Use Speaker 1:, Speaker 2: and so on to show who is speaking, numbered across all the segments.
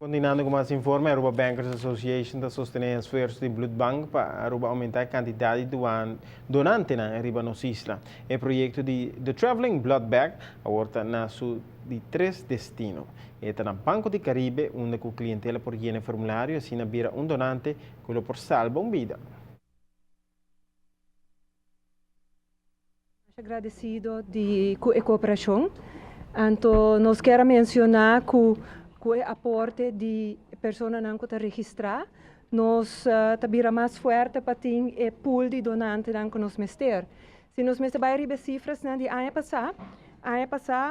Speaker 1: Continuando com mais informe, a Aruba Bankers Association está sostenendo esforços de Blood Bank para Aruba aumentar a quantidade de donantes na Aruba nos isla. O projeto de The Traveling Blood Bag agora na de 3 destinos. Está no Banco de Caribe, onde o clientela por llenar formulário assim vira donante que por salva uma vida.
Speaker 2: Agradecido com a cooperação. Então, nós queremos mencionar que o aporte de pessoas que estão registradas, nós também mais forte para ter o pool de donantes que nós mester. Se nós vai receber cifras de ano passado,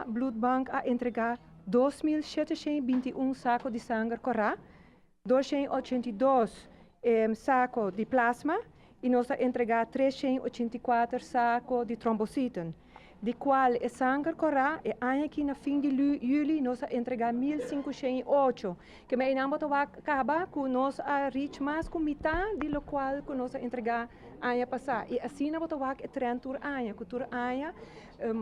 Speaker 2: Blood Bank a entregar 2.721 sacos de sangue corá, 282 sacos de plasma, e nós entregar 384 sacos de trombocitën, de qual o sangue corá e aqui na fim de julho nós entregar 1.508, que me inamos a acabar com nós a reach mais com metade de lo qual que nós entregar ano passado. E assim nós vamos a trend tur ano, que tur ano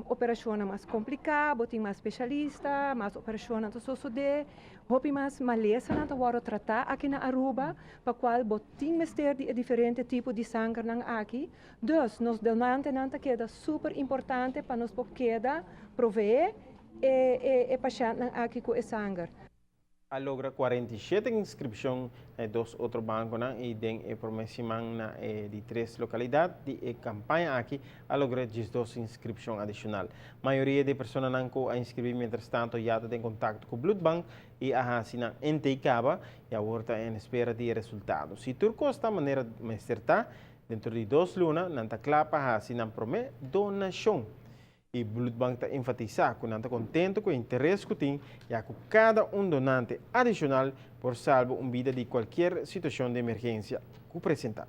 Speaker 2: operação mais complicada, tem mais especialista, mais operação na suceder, hopi mais maleza na to tratar aqui na Aruba, para qual botim mester de diferente tipo de sangue nang aqui. Dus nos donante nanta queda super importante para nos queda proveer e paciente nang aqui com sangue.
Speaker 1: A logra 47 inscrições em dois outros bancos e tem a promessa de 3 localidades de campanha aqui a logra 12 inscrições adicionais. A maioria de pessoas que a inscrever, mientras tanto, já tem contato com o Blood Bank e a assina entecaba e agora em espera de resultados. Se turco esta maneira de acertar, dentro de 2 lunas, nanta clapa a assina promete donação. E Blood Bank está enfatizando que está contente com o interesse que tem e com cada donante adicional por salvar uma vida de qualquer situação de emergência que apresenta.